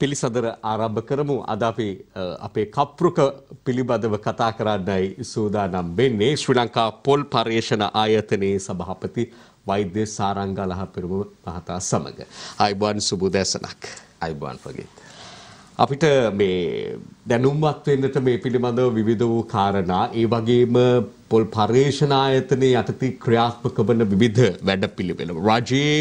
පිළිසඳර ආරම්භ කරමු. අද අපි අපේ කප්රුක පිළිබඳව කතා කරන්නයි සූදානම් වෙන්නේ. ශ්‍රී ලංකා පොල් පර්යේෂණ ආයතනයේ සභාපති වෛද්‍ය සාරංග ලහපෙරුම මහතා සමග. අයිබෝන් සුබ දැසනක්. අයිබෝන් ප්‍රගීත්. අපිට මේ දැනුම්වත් වෙන්නට මේ පිළිබඳව විවිධ වූ කාරණා, ඒ වගේම පොල් පර්යේෂණ ආයතනයේ යටතේ ක්‍රියාත්මක වන විවිධ වැඩපිළිවෙළ, රජයේ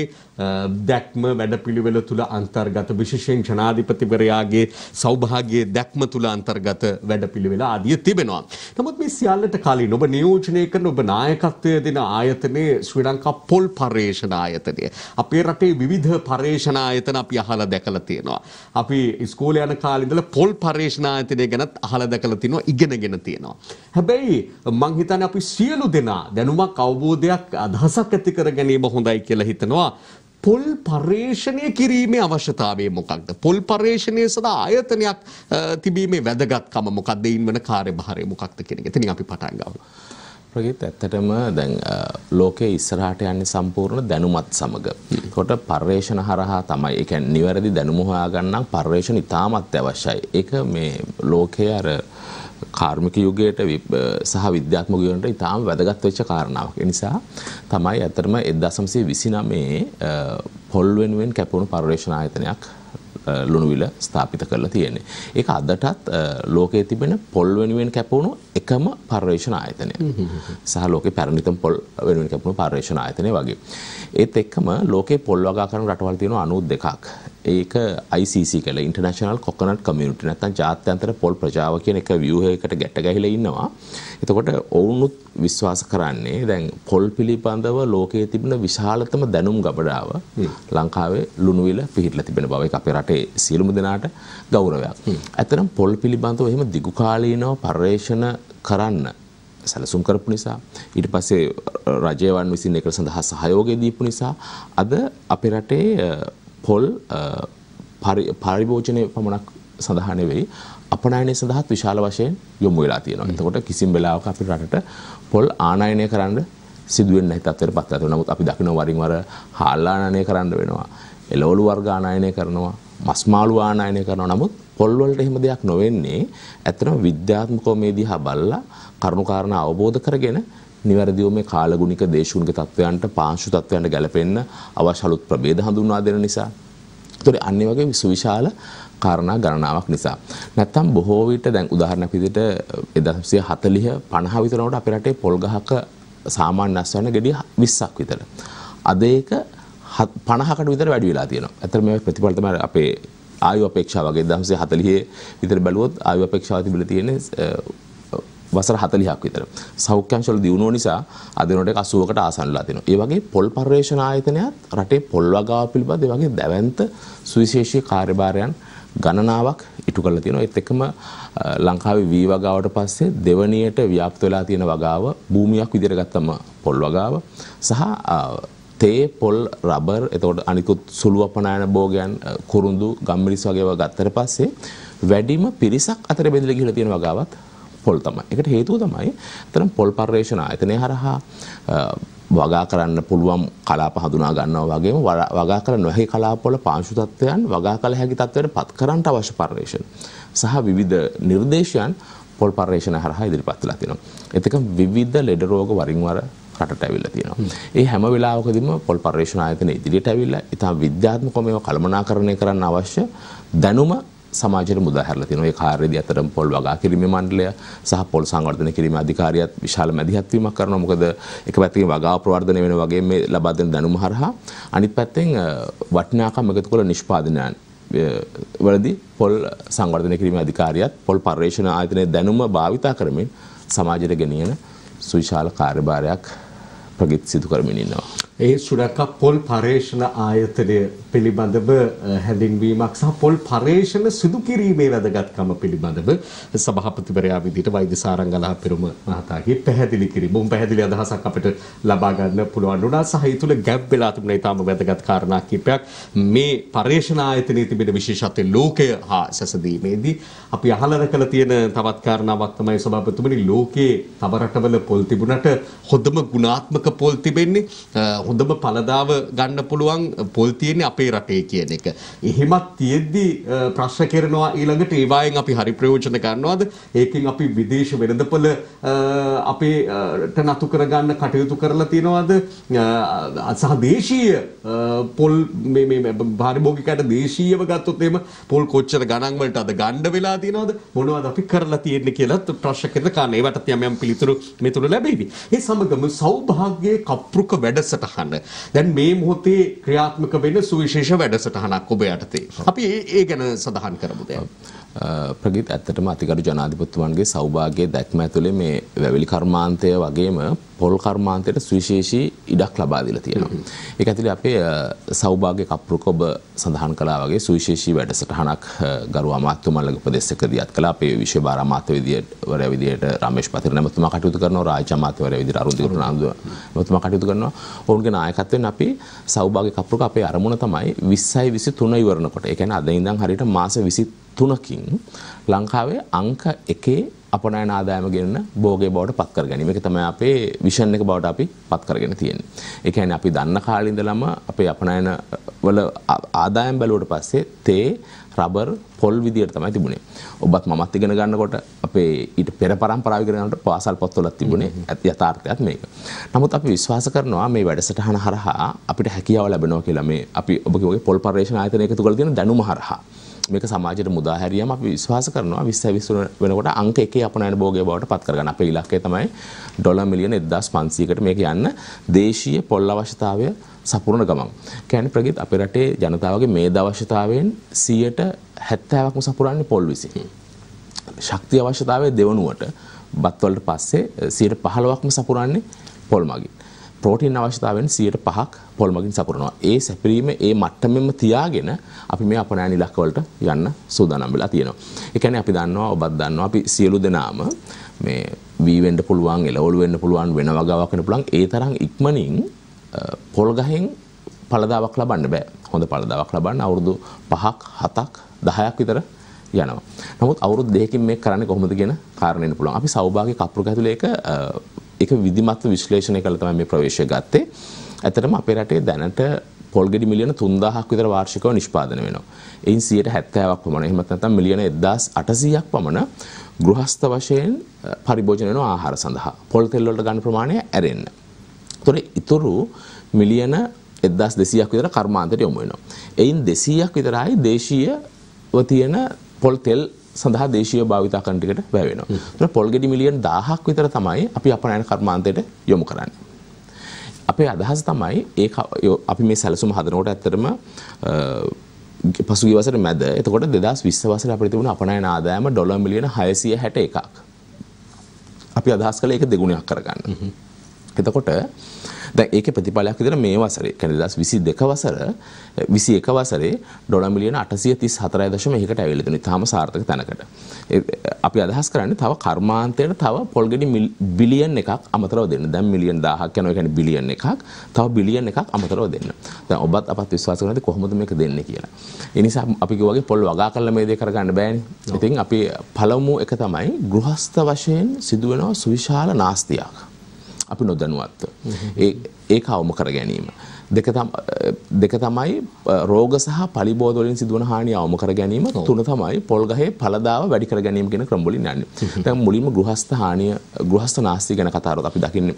දැක්ම වැඩපිළිවෙළ තුල අන්තර්ගත, විශේෂයෙන් ජනාධිපතිවරයාගේ සෞභාග්‍යයේ දැක්ම තුල අන්තර්ගත වැඩපිළිවෙළ ආදිය තිබෙනවා. නමුත් මේ සියල්ලට කලින් ඔබ නියෝජනය කරන, ඔබ නායකත්වය දෙන ආයතනයේ ශ්‍රී ලංකා පොල් පර්යේෂණ ආයතනය. අපේ රටේ විවිධ පර්යේෂණ ආයතන අපි අහලා දැකලා තියෙනවා. අපි ඉස්කෝලේ යන කාලේ ඉඳලා පොල් පර්යේෂණ ආයතනය ගැනත් අහලා දැකලා තියෙනවා, ඉගෙනගෙන තියෙනවා. හැබැයි මං හිතන්නේ අපි සියලු දෙනා දැනුමක්, අවබෝධයක්, අදහසක් ඇති කර ගැනීම හොඳයි කියලා හිතනවා. පොල් පර්යේෂණය කිරීමේ අවශ්‍යතාවය මොකක්ද? පොල් පර්යේෂණය සඳහා ආයතනයක් තිබීමේ වැදගත්කම මොකක්ද? ඒන් වන කාර්යභාරය මොකක්ද කියන එක. එතනින් අපි පටන් ගමු. ප්‍රගීත්, ඇත්තටම දැන් ලෝකයේ ඉස්සරහට යන්නේ සම්පූර්ණ දැනුමත් සමග. ඒකට පර්යේෂණ හරහා තමයි, ඒ කියන්නේ නිවැරදි දැනුම හොයාගන්න පර්යේෂණ ඉතාමත් අවශ්‍යයි. ඒක මේ ලෝකයේ අර කාර්මික යුගයට සහ විද්‍යාත්මක යුගයට ඉතාම වැදගත් වෙච්ච කාරණාවක්. ඒ නිසා තමයි ඇත්තටම 1929 පොල් වෙනුවෙන් කැපුණු පර්යේෂණ ආයතනයක් ලුණුවිල ස්ථාපිත කරලා තියෙන්නේ. ඒක අදටත් ලෝකයේ තිබෙන පොල් වෙනුවෙන් කැපුණු එකම පර්යේෂණ ආයතනය. සහ ලෝකේ පැරණිතම පොල් වෙනුවෙන් කැපුණු පර්යේෂණ ආයතනය වගේ. ඒත් එක්කම ලෝකේ පොල් වගා කරන රටවල් තියෙනවා 92ක්. ඒක ICC කියලා, ඉන්ටර්නැෂනල් කොකනට් කමියුනිටි, නැත්නම් ජාත්‍යන්තර පොල් ප්‍රජාව කියන එක ව්‍යුහයකට ගැට ගැහිලා ඉන්නවා. එතකොට ඔවුනුත් විශ්වාස කරන්නේ දැන් පොල් පිළිබඳව ලෝකයේ තිබෙන විශාලතම දැනුම් ගබඩාව ලංකාවේ ලුණුවිල පිහිටලා තිබෙන බව. ඒක අපේ රටේ සියලුම දෙනාට ගෞරවයක්. ඇත්තටම පොල් පිළිබඳව එහෙම දිගු කාලීනව පර්යේෂණ කරන්න සැලසුම් කරපු නිසා, ඊට පස්සේ රජයවන් විසින් ඒක සඳහා සහයෝගය දීපු නිසා අද අපේ රටේ පොල් පරිභෝජනය පමණක් සඳහා නෙවෙයි, අපනයනය සඳහාත් විශාල වශයෙන් යොමු වෙලා තියෙනවා. එතකොට කිසිම වෙලාවක අපේ රටට පොල් ආනයනය කරන්න සිදු වෙන්නේ නැහැ තත්ත්වයට පත් වෙලා තියෙනවා. නමුත් අපි දකිනවා වරින් වර හාල් ආනයනය කරන්න වෙනවා, එළවලු වර්ග ආනයනය කරනවා, මස් මාළු ආනයනය කරනවා. නමුත් පොල් වලට එහෙම දෙයක් නොවෙන්නේ ඇත්තටම විද්‍යාත්මකව මේ දිහා බලලා කරුණාකාරණා අවබෝධ කරගෙන නිවැරදිව මේ කාලගුණික දේශගුණික තත්වයන්ට, පාංශු තත්වයන්ට ගැලපෙන්න අවශ්‍ය අලුත් ප්‍රභේද හඳුන්වා දෙන නිසා. ඒතකොට අන්න වගේ සුවිශාල කාරණා ගණනාවක් නිසා. නැත්තම් බොහෝ විට දැන් උදාහරණයක් විදිහට 1940 50 විතරනකොට අපේ රටේ පොල් ගහක සාමාන්‍ය අස්වැන්න ගෙඩිය 20ක් විතර. අද ඒක 50කට විතර වැඩි වෙලා තියෙනවා. ඇත්තට මේ ප්‍රතිඵල තමයි අපේ ආයු අපේක්ෂාව වගේ 1940 විතර බැලුවොත් ආයු අපේක්ෂාව තිබිලා තියෙන්නේ වසර 40ක් විතර. සෞඛ්‍යංශ වල දියුණුව නිසා අද වෙනකොට 80කට ආසන්නලා තියෙනවා. ඒ වගේ පොල් පර්යේෂණ ආයතනයත් රටේ පොල් වගාව පිළිබඳ ඒ වගේ දැවැන්ත සුවිශේෂී කාර්යභාරයන් ගණනාවක් ඉටු කරලා තියෙනවා. ඒත් එක්කම ලංකාවේ වී වගාවට පස්සේ දෙවනියට ව්‍යාප්ත වෙලා තියෙන වගාව භූමියක් විදිහට ගත්තම පොල් වගාව සහ තේ, පොල්, රබර්, එතකොට අනිකුත් සුළු අපනයන භෝගයන්, කුරුඳු, ගම්මිරිස් වගේ ඒවා ගත්තට පස්සේ වැඩිම පිරිසක් අතර බෙදලා ගිහලා තියෙන වගාවත් පොල් තමයි. ඒකට හේතුව තමයි අතන පොල් පර්යේෂණ ආයතනය හරහා වගා කරන්න පුළුවන් කලාප හඳුනා ගන්නවා වගේම වගා කළ නොහැකි කලාපවල පාංශු තත්ත්වයන් වගා කළ හැකි තත්ත්වයට පත් කරන්නට අවශ්‍ය පර්යේෂණ සහ විවිධ නිර්දේශයන් පොල් පර්යේෂණ හරහා ඉදිරිපත් වෙලා තියෙනවා. ඒත් විවිධ ලෙඩ රෝග වරින් වර රටට ඇවිල්ලා තියෙනවා. ඒ හැම වෙලාවකදීම පොල් පර්යේෂණ ආයතන ඉදිරියට ඇවිල්ලා ඉතාම විද්‍යාත්මකව මේවා කළමනාකරණය කරන්න අවශ්‍ය දැනුම සමාජයට මුදා හැරලා තියෙනවා. ඒ කාර්යයේදී අතරම පොල් වගා කිරීමේ මණ්ඩලය සහ පොල් සංවර්ධනය කිරීමේ අධිකාරියත් විශාල මැදිහත් වීමක් කරනවා. මොකද එක පැත්තකින් වගාව ප්‍රවර්ධනය වෙන වගේ මේ ලබා දෙන දැනුම හරහා, අනිත් පැත්තෙන් වටිනාකම් එකතු කළ නිෂ්පාදනයන් වලදී පොල් සංවර්ධනය කිරීමේ අධිකාරියත් පොල් පර්යේෂණ ආයතනයේ දැනුම භාවිතා කරමින් සමාජයට ගෙනියන සුවිශාල කාර්යභාරයක් ප්‍රගීත් සිදු කරමින් ඉන්නවා. ඒ ශ්‍රී ලංකා පොල් පර්යේෂණ ආයතනය පිළිබඳව හැඳින්වීමක් සහ පොල් පර්යේෂණ සිදු කිරීමේ වැදගත්කම පිළිබඳව සභාපතිවරයා විදිහට වෛද්‍ය සාරංග ලහපෙරුම මහතාගේ පැහැදිලි කිරීම, බොහොම පැහැදිලි අදහසක් අපිට ලබා ගන්න පුළුවන් වුණා. සහ ඒ තුළ ගැප් වෙලා තිබුණ ඊටම වැදගත් කාරණා කිහිපයක් මේ පර්යේෂණ ආයතනයේ තිබෙන විශේෂත්වය ලෝකය හා සැසඳීමේදී අපි අහලා දැකලා තියෙන තවත් කාරණාවක් තමයි සභාපතිතුමනි, ලෝකයේ තව රටවල පොල් තිබුණට හොඳම ගුණාත්මක පොල් තිබෙන්නේ හොඳම පළදාව ගන්න පුළුවන් පොල් තියෙන්නේ අපේ රටේ කියන එක. එහෙමත් තියෙද්දි ප්‍රශ්න කරනවා ඊළඟට ඒ වයින් අපි හරි ප්‍රයෝජන ගන්නවද? ඒකෙන් අපි විදේශ වෙළඳපොළ අපේට නතු කරගන්න කටයුතු කරලා තියෙනවද? සහ දේශීය පොල් මේ පාරිභෝගිකයට දේශීයව ගත්තොත් එහෙම පොල් කොච්චර ගණන් වලට අද ගන්න වෙලා තියෙනවද? මොනවද අපි කරලා තියෙන්නේ කියලා ප්‍රශ්න කරන කාරණා. ඒවට යම් යම් පිළිතුරු මේ තුල ලැබෙවි. ඒ සමගම සෞභාග්‍යයේ කප්රුක වැඩසටහන දැන් මේ මොහොතේ ක්‍රියාත්මක වෙන සුවිශේෂ වැඩසටහනක් ඔබ යටතේ. අපි ඒ ගැන සඳහන් කරමු දැන්. ප්‍රගීත් ඇත්තටම අතිගරු ජනාධිපතිතුමන්ගේ සෞභාග්‍යයේ දැක්ම ඇතුලේ මේ වැවිලි කර්මාන්තය වගේම පොල් කර්මාන්තයට සුවිශේෂී ඉඩක් ලබා දීලා තියෙනවා. ඒක ඇතුලේ අපේ සෞභාග්‍ය කප්රුක ඔබ සඳහන් කළා වගේ සුවිශේෂී වැඩසටහනක් ගරු අමාත්‍යතුමාලගේ උපදේශකදියත් කළා. අපේ විශේෂ භාර අමාත්‍ය විදියට රමේෂ් පතිර නැමතුමා කටයුතු කරනවා. රාජ්‍ය අමාත්‍යවරයා විදියට අරුන්දික ප්‍රනාන්දු නැමතුමා කටයුතු කරනවා. ඔවුන්ගේ නායකත්වයෙන් අපි සෞභාග්‍ය කප්රුක අපේ අරමුණ තමයි 20යි 23 ඉවරනකොට. ඒ කියන්නේ අද ඉඳන් හරියට මාස 23කින් ලංකාවේ අංක 1 අපනයන ආදායම ගෙනන භෝගයේ බවට පත් කර ගැනීම. ඒක තමයි අපේ විෂන් එක බවට අපි පත් කරගෙන තියෙන්නේ. ඒ කියන්නේ අපි දන්න කාලේ ඉඳලම අපේ අපනයන වල ආදායම් බැලුවට පස්සේ තේ, රබර්, පොල් විදියට තමයි තිබුණේ. ඔබත් මමත් ඉගෙන ගන්නකොට අපේ ඊට පෙර පරම්පරාව ඉගෙන ගන්නකොට පාසල් පොත්වල තිබුණේ යථාර්ථයත් මේක. නමුත් අපි විශ්වාස කරනවා මේ වැඩසටහන හරහා අපිට හැකියාව ලැබෙනවා කියලා. මේ අපි ඔබ කිව්වේ පොල් පර්යේෂණ ආයතනය එකතු කරලා තියෙන දැනුම හරහා මේක සමාජයට මුදා හැරියම අපි විශ්වාස කරනවා 20 වෙනකොට අංක 1 අපනයන භෝගය බවට පත් කරගන්න. අපේ ඉලක්කය තමයි ඩොලර් මිලියන 1500කට මේක යන්න දේශීය පොල් අවශ්‍යතාවය සපුරන ගමන්. කියන්නේ ප්‍රගීත් අපේ රටේ ජනතාවගේ මේද අවශ්‍යතාවයෙන් 70%ක්ම සපුරන්නේ පොල් විසින්. ශක්තිය අවශ්‍යතාවය දෙවනුවට බත් වලට පස්සේ 15%ක්ම සපුරන්නේ පොල් මගින්. ප්‍රෝටීන් අවශ්‍යතාවයෙන් 5%ක් පොල් මගින් සපුරනවා. ඒ සැපරීම ඒ මට්ටමෙම තියාගෙන අපි මේ අපනයන ඉලක්ක වලට යන්න සූදානම් වෙලා තියෙනවා. ඒ කියන්නේ අපි දන්නවා ඔබත් දන්නවා අපි සියලු දෙනාම මේ වී වෙන්න පුළුවන්, එළවලු වෙන්න පුළුවන්, වෙන වගාවක් වෙන්න පුළුවන්. ඒ තරම් ඉක්මනින් පොල් ගහෙන් පළදාවක් ලබන්න බෑ. හොඳ පළදාවක් ලබන්න අවුරුදු 5ක් 7ක් 10ක් විතර යනවා. නමුත් අවුරුදු 2කින් මේක කරන්නේ කොහොමද කියන කාරණේන්න පුළුවන්. අපි සෞභාග්‍ය කප්රුක ඇතුලේ ඒක විධිමත්ව විශ්ලේෂණය කළා තමයි මේ ප්‍රවේශය ගත්තේ. ඇත්තටම අපේ රටේ දැනට පොල් ගෙඩි මිලියන 3000ක් විතර වාර්ෂිකව නිෂ්පාදනය වෙනවා. එයින් 70%ක් පමණ එහෙමත් නැත්නම් මිලියන 1800ක් පමණ ගෘහස්ත වශයෙන් පරිභෝජන වෙන ආහාර සඳහා පොල් තෙල් වලට ගන්න ප්‍රමාණය ඇරෙන්න. ඒතොර ඉතුරු මිලියන 1200ක් විතර කර්මාන්තයට යොමු වෙනවා. එයින් 200ක් විතරයි දේශීයව තියෙන පොල් තෙල් සඳහා දේශීය භාවිතා කරන ටිකට වැය වෙනවා. ඒතර පොල් ගෙඩි මිලියන 1000ක් විතර තමයි අපි අපනයන කර්මාන්තයට යොමු කරන්නේ. අපේ අදහස තමයි ඒක අපි මේ සැලසුම හදනකොට ඇත්තටම පසුගිය වසරේ මැද එතකොට 2020 වසරේ අපිට තිබුණ අපනයන ආදායම ඩොලර් මිලියන 661ක්. අපි අදහස් කළේ ඒක දෙගුණයක් කරගන්න. එතකොට දැන් ඒකේ ප්‍රතිඵලයක් විදිහට මේ වසරේ කියන්නේ 2021 වසරේ ඩොලර් මිලියන 834.1කට ඇවිල්ලා තියෙනවා. ඊටාම සාර්ථක තැනකට. අපි අදහස් කරන්නේ තව කර්මාන්තයට තව පොල් ගෙඩි බිලියන් එකක් අමතරව දෙන්න. දැන් මිලියන 1000ක් යනවා කියන්නේ බිලියන් එකක්. තව බිලියන් එකක් අමතරව දෙන්න. දැන් ඔබත් අපත් විශ්වාස කරන්නේ කොහොමද මේක දෙන්නේ කියලා. ඒ නිසා අපි කිව්වාගේ පොල් වගා කරලා මේ දේ කරගන්න බෑනේ. ඉතින් අපි පළමු එක තමයි ගෘහස්ත වශයෙන් සිදුවෙන සුවිශාල නාස්තියක්. අපි නොදැනුවත්ව ඒක අවම කර ගැනීම. දෙක තමයි රෝග සහ පලිබෝධ වලින් සිදුවන හානිය අවම කර ගැනීම. තුන තමයි පොල් ගහේ ඵලදාව වැඩි කර ගැනීම කියන ක්‍රම වලින් යන්නේ. දැන් මුලින්ම ගෘහස්ත හානිය ගෘහස්ත නාස්තිය ගැන කතා කරලා අපි දකින්නේ.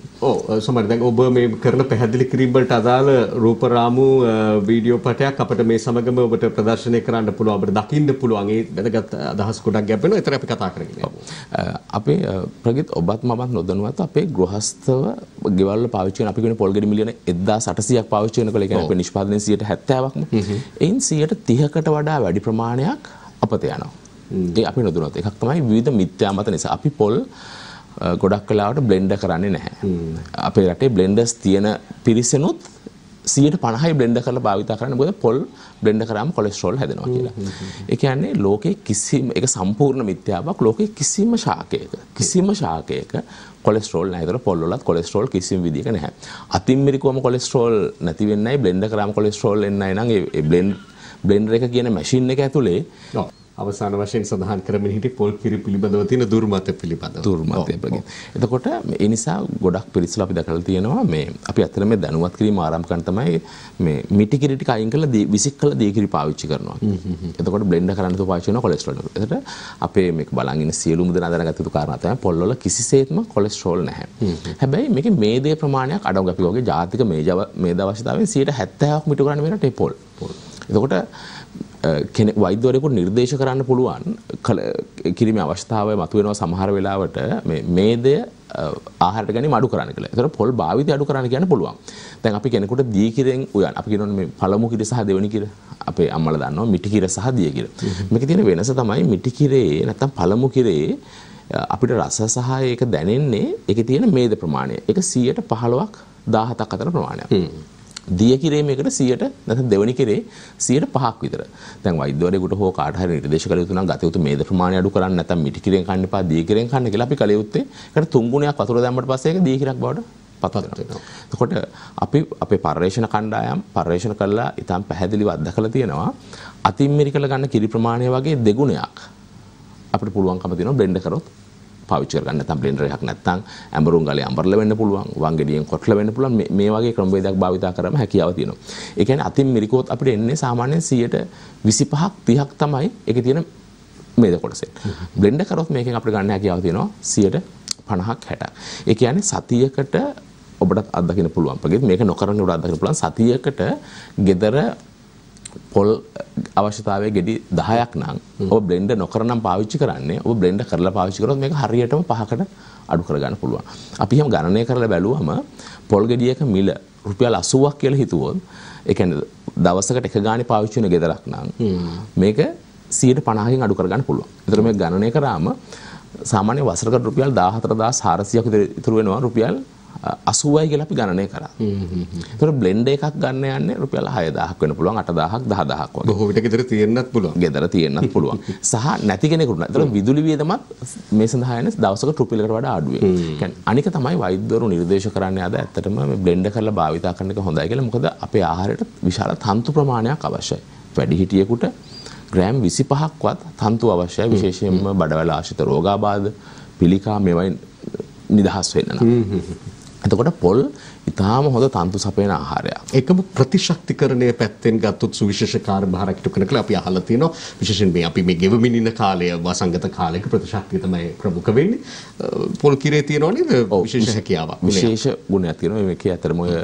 සමහර දැන් ඔබ මේ කරන පැහැදිලි කිරීම වලට අදාළ රූපරාමු වීඩියෝ පටයක් අපිට මේ සමගම ඔබට ප්‍රදර්ශනය කරන්න පුළුවන්. අපිට දකින්න පුළුවන්. ඒ වැදගත් අදහස් ගොඩක් ගැබ් වෙනවා. ඒතර අපි කතා කරගෙන යමු. අපේ ප්‍රගීත් ඔබත් මමත් නොදැනුවත් අපේ ගෘහස්තව ගෙවල් වල පාවිච්චි කරන අපි කියන පොල් ගෙඩි මිලියන 1800ක් පාවිච්චි කරනකොට ඒ කියන්නේ අපේ නිෂ්පාදනයේ 70%ක්ම එයින් 30%කට වඩා වැඩි ප්‍රමාණයක් අපත යනවා. ඒ අපි නොදැනුවත් එකක් තමයි විවිධ මිත්‍යා මත නිසා අපි පොල් ගොඩක් වෙලාවට බ්ලෙන්ඩර් කරන්නේ නැහැ. අපේ රටේ බ්ලෙන්ඩර්ස් තියෙන පිරිසෙනුත් 150යි බ්ලෙන්ඩර් කරලා භාවිත කරන්නේ මොකද පොල් බ්ලෙන්ඩර් කරාම කොලෙස්ටරෝල් හැදෙනවා කියලා. ඒ කියන්නේ ලෝකේ කිසිම ඒක සම්පූර්ණ මිත්‍යාවක්. ලෝකේ කිසිම ශාකයක කොලෙස්ටරෝල් නැහැ. ඒතර පොල් වලත් කොලෙස්ටරෝල් කිසිම විදිහක නැහැ. අතින් මිරිකුවම කොලෙස්ටරෝල් නැති වෙන්නයි බ්ලෙන්ඩර් කරාම කොලෙස්ටරෝල් එන්නයි නම් ඒ බ්ලෙන්ඩර් එක කියන මැෂින් එක ඇතුලේ අවසාන වශයෙන් සඳහන් කරමින් හිටි පොල් කිරි පිළිබඳව තියෙන දුර්මත පිළිබඳව. දුර්මතය ප්‍රගින්. එතකොට ඒ නිසා ගොඩක් පිරිසල අපි දැකලා තියෙනවා මේ අපි ඇත්තට මේ දැනුවත් කිරීම ආරම්භ කරන තමයි මේ මිටි කිරි ටික අයින් කරලා විසික් කරලා දී කිරි පාවිච්චි කරනවා. එතකොට බ්ලෙන්ඩර් කරන්න තු පාවිච්චි කරන කොලෙස්ටරෝල් එක. එතකොට අපේ මේක බලන් ඉන්න සියලුම දෙනා දැනගත්ත යුතු කාරණා තමයි පොල් වල කිසිසේත්ම කොලෙස්ටරෝල් නැහැ. හැබැයි මේකේ මේදේ ප්‍රමාණයක් අඩංගු අපි වගේ ජාතික මේද අවශ්‍යතාවයෙන් 70%ක් මිටු කරන්න වෙන ටේපොල්. එතකොට කෙනෙක් වෛද්‍යවරයෙකුට නිර්දේශ කරන්න පුළුවන් කිරීමේ අවශ්‍යතාවය මතුවෙනවා සමහර වෙලාවට මේ මේදය ආහාරයට ගැනීම අඩු කරන්න කියලා. ඒතර පොල් භාවිතය අඩු කරන්න කියන්න පුළුවන්. දැන් අපි කෙනෙකුට දී කිරෙන් උයන් අපි කියනෝනේ මේ පළමු කිර සහ දෙවෙනි කිර අපේ අම්මලා දන්නවා මිටි කිර සහ දිය කිර. මේකේ තියෙන වෙනස තමයි මිටි කිරේ නැත්තම් පළමු කිරේ අපිට රස සහ ඒක දැනෙන්නේ ඒකේ තියෙන මේද ප්‍රමාණය. ඒක 115ක් 17ක් අතර ප්‍රමාණයක්. දිය කිරේ මේකට 100ට නැත්නම් දෙවෙනි කිරේ 105ක් විතර. දැන් වෛද්‍යවරයෙකුට හෝ කාට හරි නිර්දේශ කළ යුතු නම් ගත යුතු මේද ප්‍රමාණය අඩු කරන්න නැත්නම් මිටි කිරෙන් කන්න එපා දිය කිරෙන් කන්න කියලා අපි කල යුත්තේ. ඒකට 3 ගුණයක් වතුර දැම්මට පස්සේ ඒක දිය කිරක් බවට පත් වෙනවා. එතකොට අපි අපේ පර්යේෂණ කණ්ඩායම් පර්යේෂණ කළා ඊටම පැහැදිලිව අත්දකලා තියෙනවා. අතින් මිරිකල ගන්න කිරි ප්‍රමාණය වගේ දෙගුණයක් අපිට පුළුවන්කම තියෙනවා බ්ලෙන්ඩ් කරොත් පාවිච්චි කරගන්න. නැත්නම් බ්ලෙන්ඩර් එකක් නැත්නම් ඇඹරුම් ගලේ අඹරලා වෙන්න පුළුවන්, වංගෙඩියෙන් කොටලා වෙන්න පුළුවන්. මේ වගේ ක්‍රමවේදයක් භාවිතා කරාම හැකියාව තියෙනවා. ඒ කියන්නේ අතින් මිරිකුවොත් අපිට එන්නේ සාමාන්‍යයෙන් 125ක් 30ක් තමයි ඒකේ තියෙන මේද කොටස. බ්ලෙන්ඩර් කරොත් මේකෙන් අපිට ගන්න හැකියාව තියෙනවා 50ක් 60ක්. ඒ කියන්නේ සතියකට ඔබට අත්දකින්න පුළුවන්. ප්‍රගිත් මේක නොකරන උඩ අත්දකින්න පුළුවන් සතියකට gedara පොල් අවශ්‍යතාවයේ ගෙඩි 10ක් නම් ඔබ බ්ලෙන්ඩර් නොකර නම් පාවිච්චි කරන්නේ ඔබ බ්ලෙන්ඩර් කරලා පාවිච්චි කරොත් මේක හරියටම 5කට අඩු කරගන්න පුළුවන්. අපි එහෙම ගණනය කරලා බැලුවම පොල් ගෙඩියක මිල රුපියල් 80ක් කියලා හිතුවොත් ඒ කියන්නේ දවසකට එක ගානේ පාවිච්චි වෙන ගෙදරක් නම් මේක 150කින් අඩු කරගන්න පුළුවන්. ඒතර මේක ගණනය කරාම සාමාන්‍ය වසරකට රුපියල් 14400ක් විතර ඉතුරු වෙනවා රුපියල් 80යි කියලා අපි ගණනය කරා. ඒතකොට බ්ලෙන්ඩ් එකක් ගන්න යන්නේ රුපියල් 6000ක් වෙන්න පුළුවන් 8000ක් 10000ක් වගේ. බොහෝ විට ගෙදර තියෙන්නත් පුළුවන්. ගෙදර තියෙන්නත් පුළුවන්. සහ නැති කෙනෙකුට. ඒතකොට විදුලි වියදමත් මේ සඳහා යන දවසකට රුපියලකට වඩා අඩුයි. කියන්නේ අනික තමයි වෛද්‍යවරු නිර්දේශ කරන්නේ අද ඇත්තටම මේ බ්ලෙන්ඩ් කරලා භාවිතා කරන එක හොඳයි කියලා. මොකද අපේ ආහාරයට විශාල තන්තු ප්‍රමාණයක් අවශ්‍යයි. වැඩිහිටියෙකුට ග්‍රෑම් 25ක්වත් තන්තු අවශ්‍යයි. විශේෂයෙන්ම බඩවැල ආශ්‍රිත රෝගාබාධ, පිළිකා මේවායින් නිදහස් වෙන්න නම්. එතකොට පොල් ඉතාම හොඳ තන්තු සපයන ආහාරයක්. ඒකම ප්‍රතිශක්තිකරණය පැත්තෙන් ගත්තොත් සුවිශේෂ කාර්යභාරයක් ඉටු කරන කියලා අපි අහලා තියෙනවා. විශේෂයෙන් මේ අපි මේ ගෙවමින් ඉන්න කාලය වසංගත කාලයක ප්‍රතිශක්තිය තමයි ප්‍රමුඛ වෙන්නේ. පොල් කිරේ තියෙනවා නේද විශේෂ හැකියාවක්. විශේෂ ගුණයක් තියෙනවා. මේකේ අතරම ඔය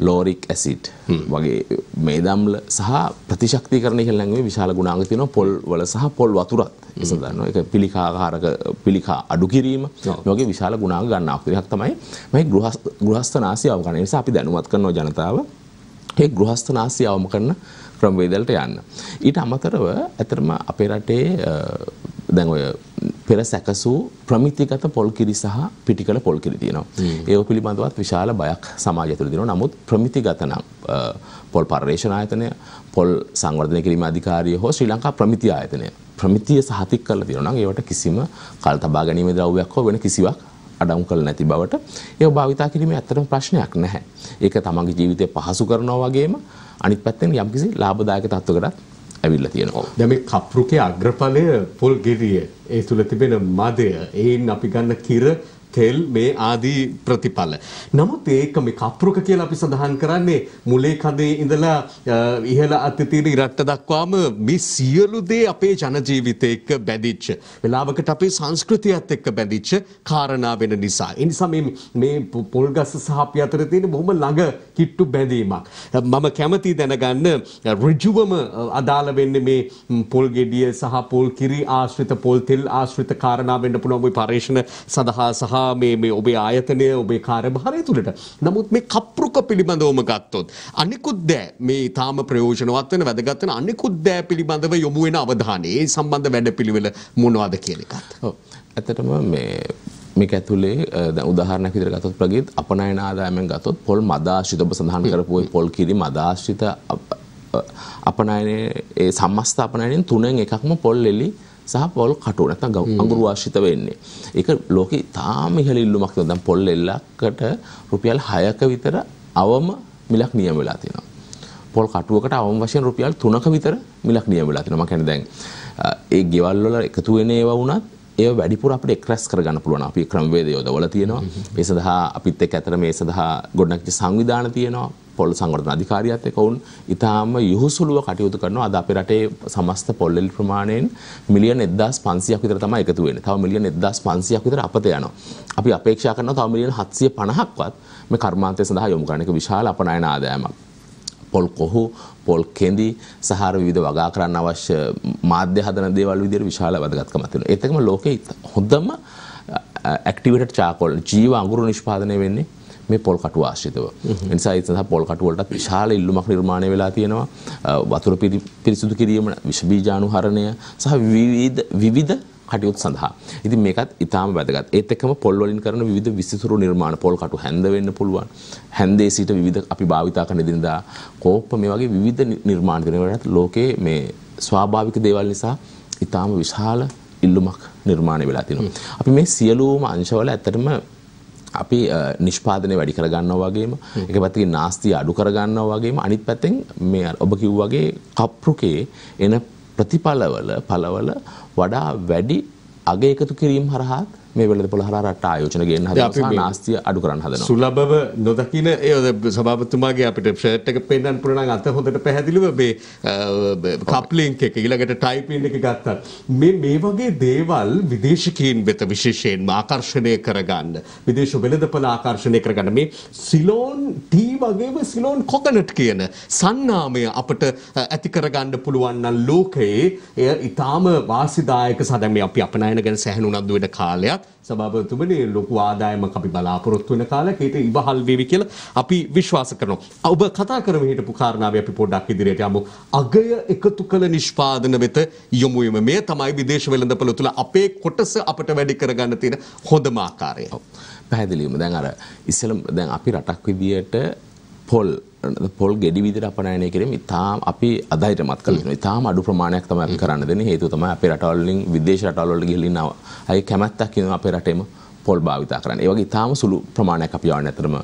ලෝරික් ඇසිඩ් වගේ මේදම්ල සහ ප්‍රතිශක්තිකරණය කියලා නම් විශාල ගුණාංග තියෙනවා පොල් වල සහ පොල් වතුරත්. ඒක දන්නවා. ඒක පිළිකාකාරක පිළිකා අඩු කිරීම මේ වගේ විශාල ගුණාංග ගන්නවා. එකක් තමයි මේ ගෘහස්ථ නාසියාව කරන නිසා අපි දැනුවත් කරනවා ජනතාව ඒ ගෘහස්ථ නාසියාවම කරන ක්‍රමවේදවලට යන්න. ඊට අමතරව ඇත්තටම අපේ රටේ දැන් ඔය පෙර සැකසූ ප්‍රමිතිගත පොල් කිරි සහ පිටිකල පොල් කිරි තියෙනවා. ඒව පිළිබඳවත් විශාල බයක් සමාජය තුළ තියෙනවා. නමුත් ප්‍රමිතිගත නම් පොල් පර්යේෂණ ආයතනය, පොල් සංවර්ධනය කිරීම අධිකාරිය හෝ ශ්‍රී ලංකා ප්‍රමිති ආයතනය ප්‍රමිතිය සහතික කරලා තියෙනවා නම් ඒවට කිසිම කල් තබා ගැනීමේ ද්‍රව්‍යයක් හෝ වෙන කිසිවක් අඩංගු කරලා නැති බවට ඒව භාවිතා කිරීමේ ඇත්තටම ප්‍රශ්නයක් නැහැ. ඒක තමන්ගේ ජීවිතය පහසු කරනවා වගේම අනිත් පැත්තෙන් යම්කිසි ලාභදායක තත්ත්වයකටත් ඇවිල්ලා තියෙනවා. දැන් මේ කප්රුකේ අග්‍රඵලය පොල් ගෙඩිය ඒ තුල තිබෙන මදය ඒන් අපි ගන්න කිර තෙල් මේ ආදී ප්‍රතිඵල. නමුත් ඒක මේ කප්රුක කියලා අපි සඳහන් කරන්නේ මුලේ කඳේ ඉඳලා ඉහළ අතේ තියෙන ඉරට්ට දක්වාම මේ සියලු දේ අපේ ජන ජීවිතේ එක්ක බැඳිච්ච වෙලාවකට අපේ සංස්කෘතියත් එක්ක බැඳිච්ච කාරණා වෙන නිසා. ඒ නිසා මේ පොල් ගස් සහ අපි අතර තියෙන බොහොම ළඟ කිට්ටු බැඳීමක්. මම කැමතියි දැනගන්න ඍජුවම අදාළ වෙන්නේ මේ පොල් ගෙඩිය සහ පොල් කිරි ආශ්‍රිත පොල් තෙල් ආශ්‍රිත කාරණා වෙන්න පුළුවන් මේ පරිශ්‍රණ සඳහා සහ මේ ඔබේ ආයතනය ඔබේ කාර්යභාරය තුළට. නමුත් මේ කප්රුක පිළිබඳවම ගත්තොත් අනිකුත් දෑ මේ තාම ප්‍රයෝජනවත් වෙන වැදගත් වෙන අනිකුත් දෑ පිළිබඳව යොමු වෙන අවධානය ඒ සම්බන්ධ වැඩපිළිවෙල මොනවද කියන එකත්. ඔව්. ඇත්තටම මේක ඇතුලේ දැන් උදාහරණයක් විදිහට ගත්තොත් ප්‍රගීත් අපනයන ආදායමෙන් ගත්තොත් පොල් මදාශ්‍රිත ඔබ සඳහන් කරපු පොල් කිරි මදාශ්‍රිත අපනයනයේ ඒ සම්මස්ත අපනයනෙන් 3න් එකක්ම පොල් එලි සහ පොල් කටු නැත්නම් අඟුරු ආශ්‍රිත වෙන්නේ. ඒක ලෝකේ තාම ඉහළ ඉල්ලුමක් තියෙනවා. දැන් පොල් එල්ලකට රුපියල් 6ක විතර අවම මිලක් නියම වෙලා තියෙනවා. පොල් කටුවකට අවම වශයෙන් රුපියල් 3ක විතර මිලක් නියම වෙලා තියෙනවා. මම කියන්නේ දැන් ඒ ගෙවල් වල එකතු වෙන ඒවා වුණත් ඒ වැඩිපුර අපිට එක්රැස් කරගන්න පුළුවන්. අපි ක්‍රමවේද යොදවල තියෙනවා. ඒ සඳහා අපිත් එක්ක අතර මේ සඳහා ගොඩනැගිච්ච සංවිධාන තියෙනවා. පොල් සංවර්ධන අධිකාරියත් එක්ක වුන් ඊටාම යහුසුලුව කටයුතු කරනවා. අද අපේ රටේ සමස්ත පොල් එළි ප්‍රමාණයෙන් මිලියන 1500ක් විතර තමයි එකතු වෙන්නේ. තව මිලියන 1500ක් විතර අපත යනවා. අපි අපේක්ෂා කරනවා තව මිලියන 750ක්වත් මේ කර්මාන්තය සඳහා යොමු කරන එක විශාල අපනයන ආදායමක්. පොල් කොහු, පොල් කෙඳි සහ විවිධ වගා කරන්න අවශ්‍ය මාධ්‍ය හදන දේවල් විදිහට විශාල වැදගත්කමක් තියෙනවා. ඒත් එක්කම ලෝකේ හොඳම ඇක්ටිවේටඩ් චාකෝල් ජීව අඟුරු නිෂ්පාදනය වෙන්නේ මේ පොල් කටු ආශ්‍රිතව. ඒ නිසා ඒ සඳහා පොල් කටු වලටත් විශාල ඉල්ලුමක් නිර්මාණය වෙලා තියෙනවා. වතුර පිරිසිදු කිරීම, විෂ බීජාණුහරණය සහ විවිධ කටයුතු සඳහා. ඉතින් මේකත් ඊටාම වැදගත්. ඒත් එක්කම පොල් වලින් කරන විවිධ විසිතුරු නිර්මාණ, පොල් කටු හැන්ද වෙන්න පුළුවන්. හැන්දේ සිට විවිධ අපි භාවිතා කරන දිනදා කෝප්ප මේ වගේ විවිධ නිර්මාණ කරනකොට ලෝකේ මේ ස්වාභාවික දේවල් නිසා ඊටාම විශාල ඉල්ලුමක් නිර්මාණය වෙලා තිනවා. අපි මේ සියලුම අංශවල ඇත්තටම අපි නිෂ්පාදනය වැඩි කරගන්නවා වගේම එක පැත්තකින් නාස්තිය අඩු කරගන්නවා වගේම අනිත් පැත්තෙන් මේ ඔබ කිව්වා වගේ කප්රුකේ එන ප්‍රතිඵලවල වඩා වැඩි අග එකතු කිරීම හරහා මේ වෙළඳපොළ හරහා රට ආයෝජන ගේන්න හදනවා නාස්තිය අඩු කරන්න හදනවා. සුලභව නොදකින ඒ සභාපතිතුමාගේ අපිට ෂර්ට් එක පෙන්නන්න පුළුවන් නම් අත හොඳට පැහැදිලිව මේ කප් ලින්ක් එක ඊළඟට ටයිපින් එක ගත්තත් මේ වගේ දේවල් විදේශිකයින් වෙත විශේෂයෙන්ම ආකර්ෂණය කරගන්න විදේශ වෙළඳපොළ ආකර්ෂණය කරගන්න මේ සිලෝන් ටී වගේම සිලෝන් කොකනට් කියන සන්නාමය අපට ඇති කරගන්න පුළුවන් නම් ලෝකයේ එය ඊටාම වාසිදායක සදමේ අපි අපනයන ගැන සැහැණ උනන්දු වෙන කාලයක් සභාපතිතුමනි ලොකු ආදායමක් අපි බලාපොරොත්තු වෙන කාලයක් ඒක ඉවහල් වේවි කියලා අපි විශ්වාස කරනවා. ඔබ කතා කරමින් හිටපු කාරණාවේ අපි පොඩ්ඩක් ඉදිරියට යමු. අගය එකතු කළ නිෂ්පාදන වෙත යොමු වෙමු. මේ තමයි විදේශ වෙළඳපොළ තුල අපේ කොටස අපට වැඩි කරගන්න තියෙන හොඳම ආකාරය. පැහැදිලිවම දැන් අර ඉස්සෙල්ලා දැන් අපි රටක් විදියට පොල් ගෙඩි විදිහට අපනයනය කිරීම ඉතාම අපි අධෛර්යමත් කරලා තියෙනවා. ඉතාම අඩු ප්‍රමාණයක් තමයි අපි කරන්න දෙන්නේ. හේතුව තමයි අපේ රටවල් වලින් විදේශ රටවල් වලට ගිහින් ඉන්නවා. අය කැමැත්තක් ඉන්නවා අපේ රටේම පොල් භාවිතා කරන්න. ඒ වගේ ඉතාම සුළු ප්‍රමාණයක් අපි යවන්නේ අතරම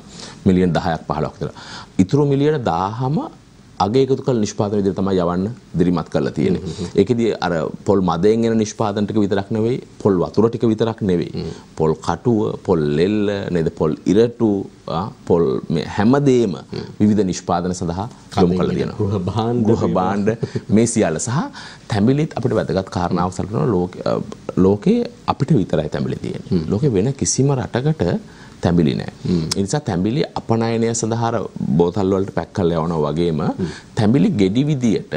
මිලියන 10ක් 15ක් විතර. ඊටු මිලියන 1000ම අගය එකතු කළ නිෂ්පාදන විදිහට තමයි යවන්න දිරිමත් කරලා තියෙන්නේ. ඒකෙදී අර පොල් මදයෙන් එන නිෂ්පාදන ටික විතරක් නෙවෙයි, පොල් වතුර ටික විතරක් නෙවෙයි. පොල් කටුව, පොල් ලෙල්ල, නේද පොල් ඉරටු, පොල් මේ හැමදේම විවිධ නිෂ්පාදන සඳහා යොමු කරලා තියෙනවා. ගෘහ භාණ්ඩ මේ සියල්ල සහ තැඹිලිත් අපිට වැදගත් කාරණාවක් සලකනවා ලෝකේ අපිට විතරයි තැඹිලි තියෙන්නේ. ලෝකේ වෙන කිසිම රටකට තැඹිලි නෑ. ඒ නිසා තැඹිලි අපනයනය සඳහා බෝතල් වලට පැක් කරලා යවනවා වගේම තැඹිලි ගෙඩි විදියට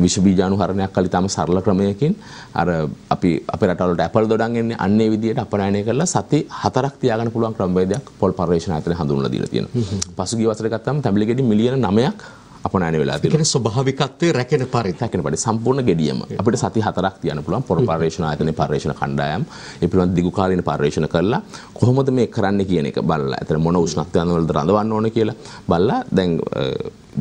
විෂ බීජාණුහරණයක් කළ ඉතාම සරල ක්‍රමයකින් අර අපි අපේ රටවල වලට ඇපල් දොඩම් එන්නේ අන්න ඒ විදියට අපනයනය කරලා සති 4ක් තියාගන්න පුළුවන් ක්‍රමවේදයක් පොල් පර්යේෂණ ආයතනය හඳුන්වලා දීලා තියෙනවා. පසුගිය වසරේ ගත්තාම තැඹිලි ගෙඩි මිලියන 9ක් අපනයන වෙලා තියෙනවා. ඒ කියන්නේ ස්වභාවිකත්වයේ රැකෙන පරිදි සම්පූර්ණ ගෙඩියම අපිට සති 4ක් තියන්න පුළුවන්. පොල් පර්යේෂණ ආයතනයේ පර්යේෂණ කණ්ඩායම් ඒ පිළිබඳ දිගු කාලීන පර්යේෂණ කරලා කොහොමද මේ කරන්න කියන එක බලලා අතන මොන උෂ්ණත්වයන් වලද රඳවන්න ඕන කියලා බලලා දැන්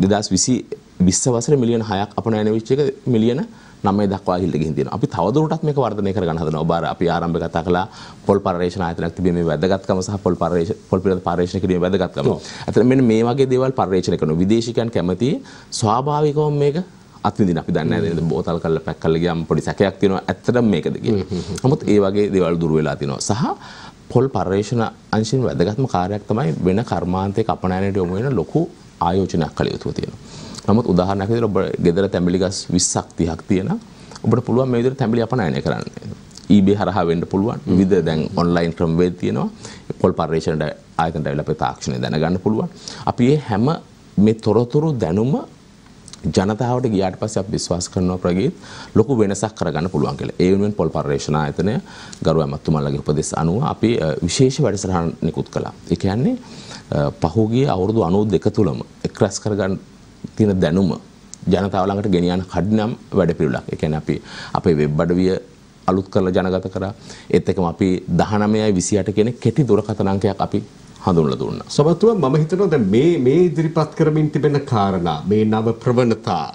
2020 වසරේ මිලියන 6ක් අපනයන වෙච්ච එක මිලියන 9 දක්වා ගිහින් තියෙනවා. අපි තවදුරටත් මේක වර්ධනය කරගන්න හදනවා. ඔබ අපි ආරම්භ කතා කළා පොල් පර්යේෂණ ආයතනයක් තිබීම මේ වැදගත්කම සහ පොල් පිළිබඳ පර්යේෂණ කිරීමේ වැදගත්කම. අතන මෙන්න මේ වගේ දේවල් පර්යේෂණ කරනවා. විදේශිකයන් කැමති ස්වාභාවිකවම මේක අත්විඳින්න අපි දන්නේ නැහැ නේද? බෝතල් කරලා පැක් කරලා ගියාම පොඩි සැකයක් තියෙනවා. ඇත්තටම මේකද කියලා. නමුත් ඒ වගේ දේවල් දුර වෙලා තියෙනවා. සහ පොල් පර්යේෂණ අංශින් වැදගත්ම කාර්යයක් තමයි වෙන කර්මාන්තයක අපනයනයට යොමු වෙන ලොකු ආයෝජනයක් කළ යුතුව තියෙනවා. නමුත් උදාහරණයක් විදිහට ඔබ ගෙදර තැඹිලි ගස් 20ක් 30ක් තියෙනවා. ඔබට පුළුවන් මේ විදිහට තැඹිලි අපනයනය කරන්න. eBay හරහා වෙන්න පුළුවන්. විවිධ දැන් ඔන්ලයින් ක්‍රමවේද තියෙනවා. පොල් පර්යේෂණ ආයතනයට ඇවිල්ලා අපේ තාක්ෂණය දැනගන්න පුළුවන්. අපි මේ හැම මේ තොරතුරු දැනුම ජනතාවට ගියාට පස්සේ අපි විශ්වාස කරනවා ප්‍රගීත් ලොකු වෙනසක් කරගන්න පුළුවන් කියලා. ඒ වෙනුවෙන් පොල් පර්යේෂණ ආයතනය ගරු ඇමතුමාලගේ උපදෙස් අනුව අපි විශේෂ වැඩසටහනක් නිකුත් කළා. ඒ කියන්නේ පහුගිය අවුරුදු 92 තුලම එක්රැස් කරගන්න තියෙන දැනුම ජනතාව ළඟට ගෙනියන කඩිනම් වැඩපිළිවෙලක්. ඒ කියන්නේ අපි අපේ වෙබ් අඩවිය අලුත් කරලා ජනගත කරා. ඒත් එක්කම අපි 1928 කියන කෙටි දුරකථන අංකයක් අපි හඳුන්වලා දුන්නා. සමතුම මම හිතනවා දැන් මේ ඉදිරිපත් කරමින් තිබෙන කාරණා මේ නව ප්‍රවණතා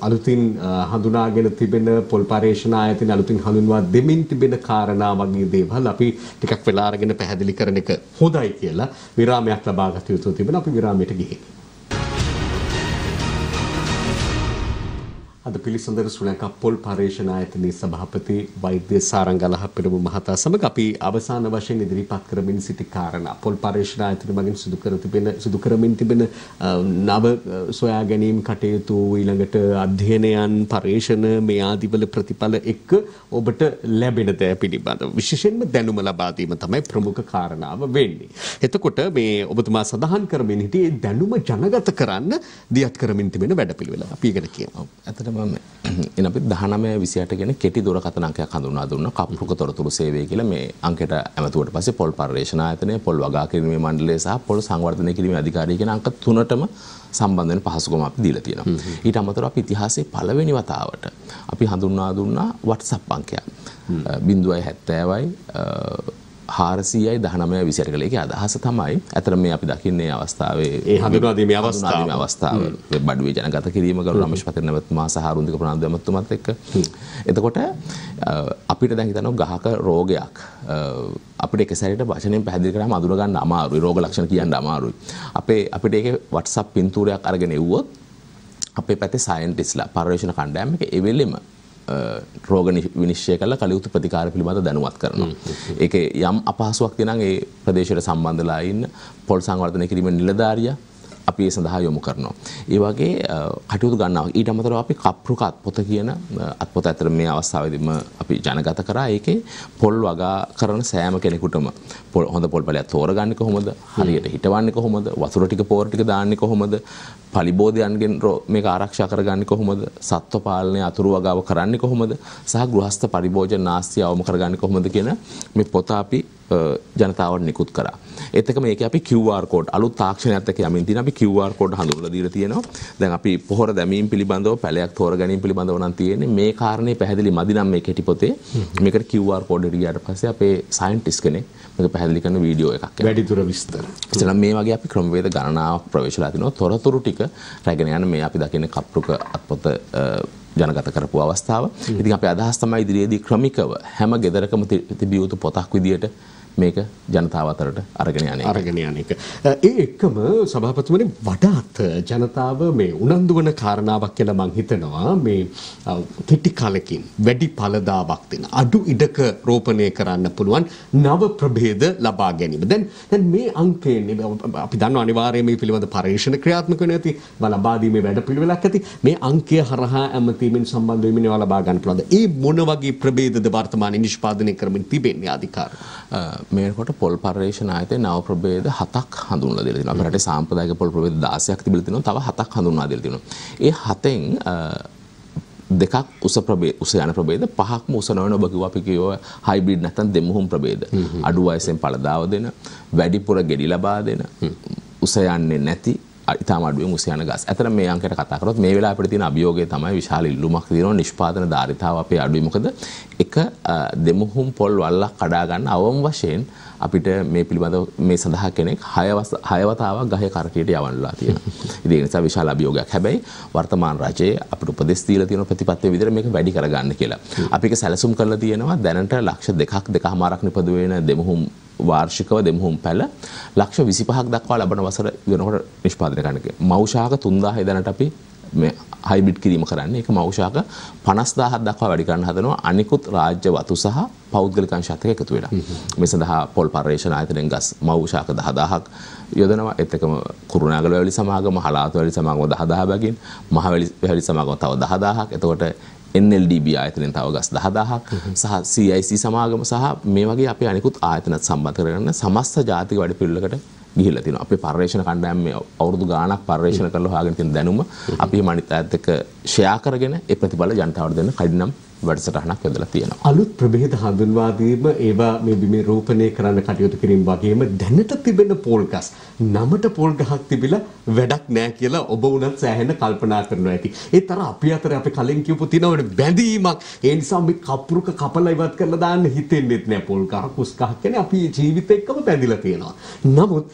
අලුතින් හඳුනාගෙන තිබෙන පොල් පර්යේෂණ ආයතන අලුතින් හඳුන්වා දෙමින් තිබෙන කාරණා වගේ දේවල් අපි ටිකක් වෙලා අරගෙන පැහැදිලි කරන එක හොඳයි කියලා විරාමයක් ලබා ගත යුතු තිබෙන අපි විරාමයට ගිහින් අද අද පිළිසඳර ශ්‍රී ලංකා පොල් පර්යේෂණ ආයතනයේ සභාපති වෛද්‍ය සාරංගලහ පෙරමු මහතා සමග අපි අවසාන වශයෙන් ඉදිරිපත් කරමින් සිටි කාරණා පොල් පර්යේෂණ ආයතනය මගින් සිදු කරමින් තිබෙන නව සොයා ගැනීම් කටයුතු ඊළඟට අධ්‍යයනයන් පර්යේෂණ මේ ආදිවල ප්‍රතිඵල එක්ක ඔබට ලැබෙන දෑ පිළිබඳව විශේෂයෙන්ම දැනුම ලබා දීම තමයි ප්‍රමුඛ කාරණාව වෙන්නේ. එතකොට මේ ඔබතුමා සඳහන් කරමින් හිටියේ දැනුම ජනගත කරන්න දියත් කරමින් තිබෙන වැඩපිළිවෙල. අපි ඒකට කියමු. ඇත්තටම එන අපි 1928 කියන කෙටි දුරකථන අංකයක් හඳුන්වා දුන්නා කප්පුක තොරතුරු සේවය කියලා. මේ අංකයට ඇමතුවට පස්සේ පොල් පර්යේෂණ ආයතනය, පොල් වගා කිරීමේ මණ්ඩලය සහ පොල් සංවර්ධනය කිරීමේ අධිකාරිය කියන අංක තුනටම සම්බන්ධ වෙන පහසුකම අපි දීලා තියෙනවා. ඊට අමතරව අපි ඉතිහාසයේ පළවෙනි වතාවට අපි හඳුන්වා දුන්නා WhatsApp අංකයක්. 070යි 400යි 1928 කියලා. ඒකේ අදහස තමයි අතර මේ අපි දකින්නේ අවස්ථාවේ ඒ හඳුන්වා දීමේ අවස්ථාව වෙබ් අඩුවේ ජනගත කිරීම ගරු රමේෂ් පතිරණවත්තුමා සහ අරුන්දික ප්‍රනාන්දු ඇමතුමාත් එක්ක. එතකොට අපිට දැන් හිතනවා ගහක රෝගයක් අපිට එක සැරේට වචනෙන් පැහැදිලි කරාම අඳුර ගන්න අමාරුයි. රෝග ලක්ෂණ කියන්න අමාරුයි. අපිට ඒකේ WhatsApp පින්තූරයක් අරගෙන එව්වොත් අපේ පැත්තේ සයන්ටිස්ලා පර්යේෂණ කණ්ඩායම එක එවෙලෙම රෝග විනිශ්චය කරලා කලියුතු ප්‍රතිකාර පිළිබඳ දැනුවත් කරනවා. ඒකේ යම් අපහසුයක් තියෙනවා ඒ ප්‍රදේශයට සම්බන්ධලා ඉන්න පොල් සංවර්ධනය කිරීමේ නිලධාරියා අපි ඒ සඳහා යොමු කරනවා. ඒ වගේ කටයුතු ගන්නවා. ඊට අමතරව අපි කප්රුක අත්පොත කියන අත්පොත අතර මේ අවස්ථාවේදීම අපි ජනගත කරා. ඒකේ පොල් වගා කරන සෑම කෙනෙකුටම හොඳ පොල් පැලයක් තෝරගන්නේ කොහොමද? හරියට හිටවන්නේ කොහොමද? වතුර ටික පෝර ටික දාන්නේ කොහොමද? පලිබෝධයන්ගෙන් මේක ආරක්ෂා කරගන්නේ කොහොමද? සත්ව පාලනය අතුරු වගාව කරන්නේ කොහොමද? සහ ගෘහස්ත පරිභෝජන නාස්තිය අවම කරගන්නේ කොහොමද කියන මේ පොත අපි ජනතාවට නිකුත් කරා. ඒත් එක්ක මේකේ අපි QR කෝඩ් අලුත් තාක්ෂණයත් එක්ක යමින් තියෙන අපි QR කෝඩ් හඳුන්වලා දීලා තියෙනවා. දැන් අපි පොහොර දැමීම් පිළිබඳව පැලයක් තෝර ගැනීම පිළිබඳව නම් තියෙන්නේ මේ කාරණේ පැහැදිලි මදි නම් මේ කෙටි පොතේ මේකට QR කෝඩ් එක ගියාට පස්සේ අපේ සයන්ටිස්ට් කෙනෙක් මේක පැහැදිලි කරන වීඩියෝ එකක් එනවා. වැඩිදුර විස්තර. එතන මේ වගේ අපි ක්‍රමවේද ගණනාවක් ප්‍රවේශලා තිනවා. තොරතුරු ටික රැගෙන යන මේ අපි දකින්නේ කප්රුක අත්පොත ජනගත කරපු අවස්ථාව. ඉතින් අපේ අදහස් තමයි ඉදිරියේදී ක්‍රමිකව හැම ගෙදරකම තිබිය යුතු පොතක් විදියට මේක ජනතාව අතරට අරගෙන යන එක. ඒ එක්කම සභාපතිතුමනි වඩාත් ජනතාව මේ උනන්දු වන කාරණාවක් කියලා මම හිතනවා මේ කෙටි කාලෙකින් වැඩි ඵලදාවක් දෙන අඩු ඉඩක රෝපණය කරන්න පුළුවන් නව ප්‍රභේද ලබා ගැනීම. දැන් මේ අංකයෙන් අපි දන්නවා අනිවාර්යයෙන් මේ පිළිබඳ පරීක්ෂණ ක්‍රියාත්මක වෙන ඇති ලබා දීමේ වැඩපිළිවෙලක් ඇති. මේ අංකය හරහා ඇමතීමෙන් සම්බන්ධ වෙමින් ඒවා ලබා ගන්න පුළුවන්. ඒ මොන වගේ ප්‍රභේදද වර්තමානයේ නිෂ්පාදනය කරමින් තිබෙන්නේ අධිකාරිය? මේකට පොල් පර්යේෂණ ආයතනයේ නව ප්‍රභේද 7ක් හඳුන්වලා දීලා තියෙනවා. අපේ රටේ සාම්ප්‍රදායික පොල් ප්‍රභේද 16ක් තිබිලා තියෙනවා. තව 7ක් හඳුන්වා දීලා තියෙනවා. ඒ 7න් දෙකක් උස යන ප්‍රභේද, 5ක්ම උස නොවන ඔබ කිව්වා අපි කියව හයිබ්‍රිඩ් නැත්නම් දෙමුහුම් ප්‍රභේද. අඩු වයසෙන් පළදාව දෙන, වැඩිපුර ගෙඩි ලබා දෙන, උස යන්නේ නැති ඉතාම අඩුවෙන් උස යන ගස්. අතන මේ අංකයට කතා කරොත් මේ වෙලාව අපිට තියෙන අභියෝගය තමයි විශාල ඉල්ලුමක් තියෙනවා. නිෂ්පාදන ධාරිතාව අපේ අඩුයි. මොකද එක දෙමුහුම් පොල් වල්ලක් කඩා ගන්න අවම වශයෙන් අපිට මේ පිළිබඳව මේ සඳහා කෙනෙක් 6 වතාවක් ගහේ කරටියට යවන්නලා තියෙනවා. ඉතින් ඒ නිසා විශාල අභියෝගයක්. හැබැයි වර්තමාන රජයේ අපිට උපදෙස් දීලා තියෙන ප්‍රතිපත්තිය විදිහට මේක වැඩි කරගන්න කියලා. අපි ඒක සැලසුම් කරලා තියෙනවා දැනට ලක්ෂ 2.5ක් නිපද වෙන දෙමුහුම් වාර්ෂිකව දෙමුහුම් පැල ලක්ෂ 25ක් දක්වා ලබන වසර වෙනකොට නිෂ්පාදනය කරන්න කියලා. මව්ශාක 3000 දැනට අපි මේ හයිබ්‍රිඩ් කිරීම කරන්නේ. ඒක මව්ශාක 50000ක් දක්වා වැඩි කරන්න හදනවා. අනිකුත් රාජ්‍ය වතු සහ පෞද්ගලික අංශات එක්ක එකතු වෙලා. මේ සඳහා පොල් පර්යේෂණ ආයතනයෙන් ගස් මව්ශාක 10000ක් යොදනවා. ඒත් එක්කම කුරුණෑගල වැලි සමාගම, හලාතු වැලි සමාගම 10000 බැගින්, මහ වැලි සමාගම තව 10000ක්. එතකොට NLDB ආයතනයෙන් තව ගස් 10000ක් සහ CIC සමාගම සහ මේ වගේ අපේ අනිකුත් ආයතනත් සම්බන්ධ කරගෙන සමස්ත ජාතික වැඩපිළිවෙලකට ගිහිල්ලා තිනවා. අපේ පර්යේෂණ කණ්ඩායම මේ අවුරුදු ගාණක් පර්යේෂණ කරලා හොයාගෙන තියෙන දැනුම අපි මනිත් අයත් එක්ක ෂෙයා කරගෙන ඒ ප්‍රතිඵල ජනතාවට දෙන්න කඩිනම් වැඩසටහනක් යොදලා තියෙනවා. අලුත් ප්‍රභේද හඳුන්වා දීම ඒවා මේ බිමේ රෝපණය කරන්න කටයුතු කිරීම වගේම දැනට තිබෙන පොල් ගස් නමට පොල් ගහක් තිබිලා වැඩක් නැහැ කියලා ඔබ උනත් සෑහෙන කල්පනා කරනවා ඇති. ඒත් අර අපි අතර අපි කලින් කියපු තියෙනවනේ බැඳීමක්. ඒ නිසා මේ කප්රුක කපලා ඉවත් කරලා දාන්න හිතෙන්නේ නැහැ. පොල් ගහ කුස් ගහ කියන්නේ අපි ජීවිත එක්කම බැඳිලා තියෙනවා. නමුත්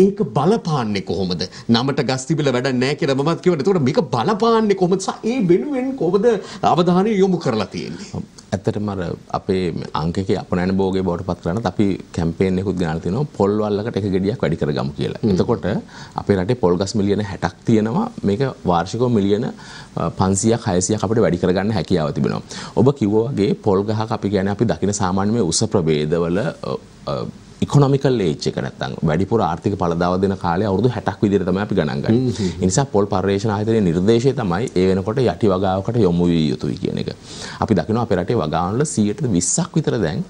ඒක බලපාන්නේ කොහොමද? නමට ගස් තිබිලා වැඩක් නැහැ කියලා මමත් කියවනේ. ඒතකොට මේක බලපාන්නේ කොහොමද? ඒ වෙනුවෙන් කොහොමද අවධානය යොමු කරලා තියෙන්නේ? ඇත්තටම අර අපේ අංකකේ අපනයන භෝගේ බවට පත් කරනත් අපි කැම්පේන් එකකුත් ගෙනල්ලා තිනවා පොල් වල්ලකට එක ගෙඩියක් වැඩි කරගමු කියලා. එතකොට අපේ රටේ පොල් ගස් මිලියන 60ක් තියෙනවා. මේක වාර්ෂිකව මිලියන 500ක් 600ක් අපිට වැඩි කරගන්න හැකියාව තිබෙනවා. ඔබ කිව්වා වගේ පොල් ගහක් අපි කියන්නේ අපි දකින සාමාන්‍ය මේ උස ප්‍රභේදවල ඉකොනොමිකල් ඒජ් එක නැත්තම් වැඩිපුර ආර්ථික ඵලදාව දෙන කාලය අවුරුදු 60ක් විදිහට තමයි අපි ගණන් ගන්නේ. ඒ නිසා පොල් පර්යේෂණ ආයතනයේ නිර්දේශය තමයි ඒ වෙනකොට යටි වගාවකට යොමු විය යුතුයි කියන එක. අපි දකිනවා අපේ රටේ වගාවන්වල 120ක් විතර දැන්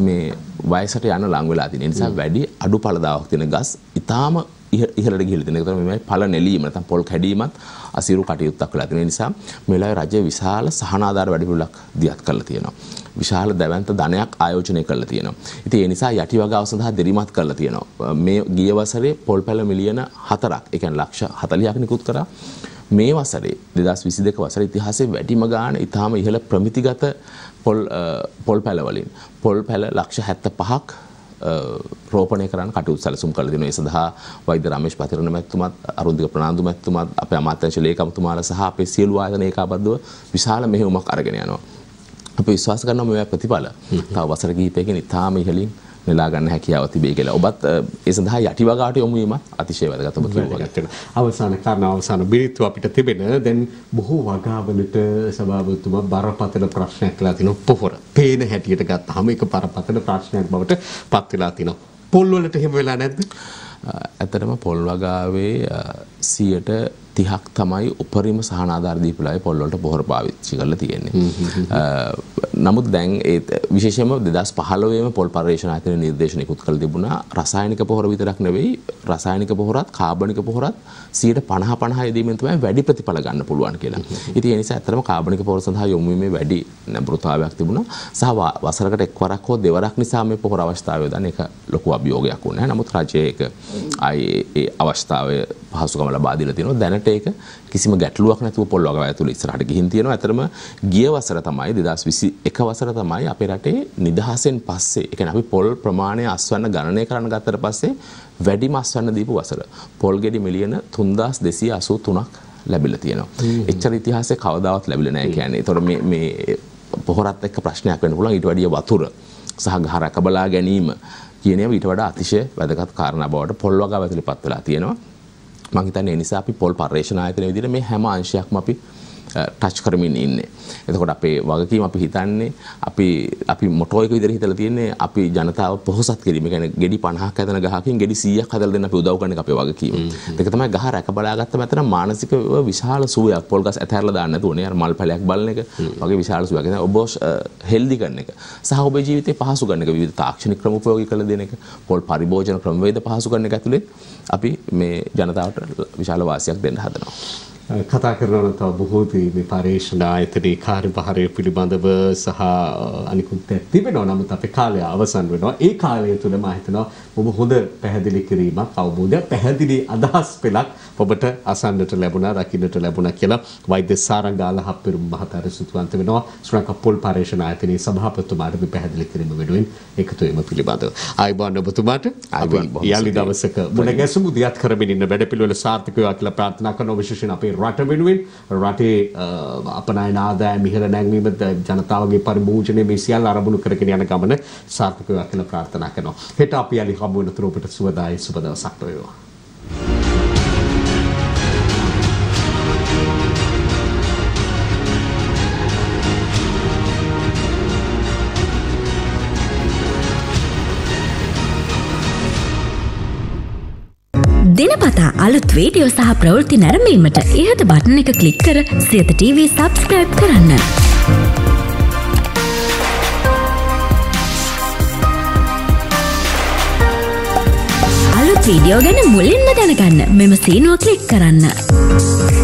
මේ වයසට යන ලඟ වෙලා තියෙන. ඒ නිසා වැඩි අඩු ඵලදාවක් තියෙන ගස් ඊටාම ඉහළට ගිහිල්ලා තියෙන. ඒකට මේ ඵල නෙලීම නැත්නම් පොල් කැඩීමත් අසීරු කටයුත්තක් වෙලා තියෙන නිසා මේ වෙලාවේ රජය විශාල සහනාධාර වැඩිපුරක් දියත් කරලා තියෙනවා. විශාල දැවැන්ත ධනයක් ආයෝජනය කරලා තියෙනවා. ඉතින් ඒ නිසා යටි වගාව සඳහා දිරිමත් කරලා තියෙනවා. මේ ගිය වසරේ පොල් පැල මිලියන 4ක්, ඒ කියන්නේ ලක්ෂ 40ක් නිකුත් කරා. මේ වසරේ 2022 වසරේ ඉතිහාසයේ වැඩිම ගාණ ඊටාම ඉහළ ප්‍රමිතිගත පොල් පැල වලින් පොල් පැල ලක්ෂ 75ක් රෝපණය කරන්න කටයුතු සැලසුම් කරලා දෙනවා. ඒ සඳහා වෛද්‍ය රමේෂ් පතිරණ මැතිතුමත්, අරුන්දික ප්‍රනාන්දු මැතිතුමත්, අපේ අමාත්‍යාංශ ලේකම්තුමාලා සහ අපේ සියලු ආයතන ඒකාබද්ධව විශාල මෙහෙයුමක් අරගෙන යනවා. අපි විශ්වාස කරනවා මේ ප්‍රතිඵල තව වසර කිහිපයකින් ඉතාම ඉහළින් නෙලා ගන්න හැකියාව තිබේ කියලා. ඔබත් ඒ සඳහා යටි වගාවට යොමු වීම අතිශය වැදගත්. ඔබ කියනවා. අවසාන කාරණා අවසාන බිරිත්ව අපිට තිබෙන දැන් බොහෝ වගාවලට සභාපතිතුමා බරපතල ප්‍රශ්නයක් කියලා තිනවා පොහොර. පේන හැටියට ගත්තාම ඒක බරපතල ප්‍රශ්නයක් බවට පත් වෙලා තිනවා. පොල් වලට එහෙම වෙලා නැද්ද? ඇත්තටම පොල් වගාවේ 30ක් තමයි උපරිම සහනාධාර දීපලාවේ පොල් වලට පොහොර පාවිච්චි කරලා තියෙන්නේ. නමුත් දැන් ඒ විශේෂයෙන්ම 2015 පොල් පර්යේෂණ ආයතනයේ නිර්දේශන ඉක්ුත් කළ තිබුණා රසායනික පොහොර විතරක් නෙවෙයි රසායනික පොහොරත් කාබනික පොහොරත් 50% යෙදීමෙන් තමයි වැඩි ප්‍රතිඵල ගන්න පුළුවන් කියලා. ඉතින් ඒ නිසා ඇත්තටම කාබනික පොහොර සඳහා යොමු වීමේ වැඩි නැඹුරුතාවයක් තිබුණා. සහ වසරකට එක්වරක් හෝ දෙවරක් නිසා මේ පොහොර අවස්ථාවේ දැන් ඒක ලොකු අභියෝගයක් වුණා. නමුත් රජයේ ඒක ඒ අවස්ථාවේ පහසුකම ලබා දීලා තියෙනවා. දැනට ඒක කිසිම ගැටලුවක් නැතුව පොල් වගාව ඇතුළේ ඉස්සරහට ගිහින් තියෙනවා. ඇත්තටම ගිය වසර තමයි 2021 වසර තමයි අපේ රටේ නිදහසෙන් පස්සේ ඒ කියන්නේ අපි පොල් ප්‍රමාණය අස්වැන්න ගණනය කරන්න ගත්තට පස්සේ වැඩිම අස්වැන්න දීපු වසර. පොල් ගෙඩි මිලියන 3283ක් ලැබිලා තියෙනවා. එච්චර ඉතිහාසයේ කවදාවත් ලැබිලා නැහැ කියන්නේ. ඒතකොට මේ පොහොරත් එක්ක ප්‍රශ්නයක් වෙන්න පුළුවන්. ඊට වැඩිය වතුර සහ ගහ රැකබලා ගැනීම කියන ඒවා ඊට වඩා අතිශය වැදගත් කාරණා බවට පොල් වගාව ඇතුළේ පත් වෙලා තියෙනවා. මම හිතන්නේ ඒ නිසා අපි පොල් පර්යේෂණ ආයතනයේ විදිහට මේ හැම අංශයක්ම අපි ටච් කරමින් ඉන්නේ. එතකොට අපේ වගකීම අපි හිතන්නේ අපි මොටෝ එක විදිහට හිතලා තියෙන්නේ අපි ජනතාව පොහොසත් කිරීම. ඒ කියන්නේ ගෙඩි 50ක් හදන ගහකින් ගෙඩි 100ක් හදලා දෙන්න අපි උදව් කරන එක අපේ වගකීම. ඒක තමයි ගහ රැක බලාගත්ත මතන මානසික විශාල සුවයක් පොල් ගස් ඇතහැරලා දාන්න නැතුව නේ අර මල් පැලයක් බලන එක වගේ විශාල සුවයක්. ඒ ඔබ හෙල්දි කරන එක සහ ඔබේ ජීවිතේ පහසු කරන එක විවිධ තාක්ෂණික ක්‍රම උපයෝගී කරලා දෙන එක පොල් පරිභෝජන ක්‍රමවේද පහසු කරන එක ඇතුළේ අපි මේ ජනතාවට විශාල වාසියක් දෙන්න හදනවා. කතා කරනවා තව බොහෝ මේ පර්යේෂණ ආයතනයේ කාර්යභාරය පිළිබඳව සහ අනිකුත් තිබෙනවා. නමුත් අපේ කාලය අවසන් වෙනවා. ඒ කාලය තුළ මම හිතනවා ඔබ හොඳ පැහැදිලි කිරීමක් අවබෝධයක් පැහැදිලි අදහස් පෙළක් ඔබට අසන්නට ලැබුණා, දකින්නට ලැබුණා කියලා වෛද්‍ය සාරංගාල හප්පෙරුම් මහතාට සුතුවන්ත වෙනවා. ශ්‍රී ලංකා පොල් පර්යේෂණ ආයතනයේ සභාපතිතුමාට මේ පැහැදිලි කිරීම වෙනුවෙන් එකතු වීම පිළිබඳව. ආයිබෝන් ඔබතුමාට අපි යාලි දවසක මුණ ගැසමු. දියත් කරමින් ඉන්න වැඩපිළිවෙල සාර්ථක වේවා කියලා ප්‍රාර්ථනා කරනවා. විශේෂයෙන් අපේ රට වෙනුවෙන් රටේ අපනයන ආදායම ඉහළ නැංවීම ජනතාවගේ පරිභෝජනය මේ සියල්ල අරමුණු කරගෙන යන ගමන සාර්ථක වේවා කියලා ප්‍රාර්ථනා කරනවා. හෙට අපි යලි හමු වෙන තුරු ඔබට සුවදායි සුබ දවසක් වේවා. දිනපතා අලුත් වීඩියෝ සහ ප්‍රවෘත්ති නැරඹීමට ඉහත බටන් එක ක්ලික් කර සියත TV සබ්ස්ක්‍රයිබ් කරන්න. අලුත් වීඩියෝ ගැන මුලින්ම දැනගන්න මෙම සීනුව ක්ලික් කරන්න.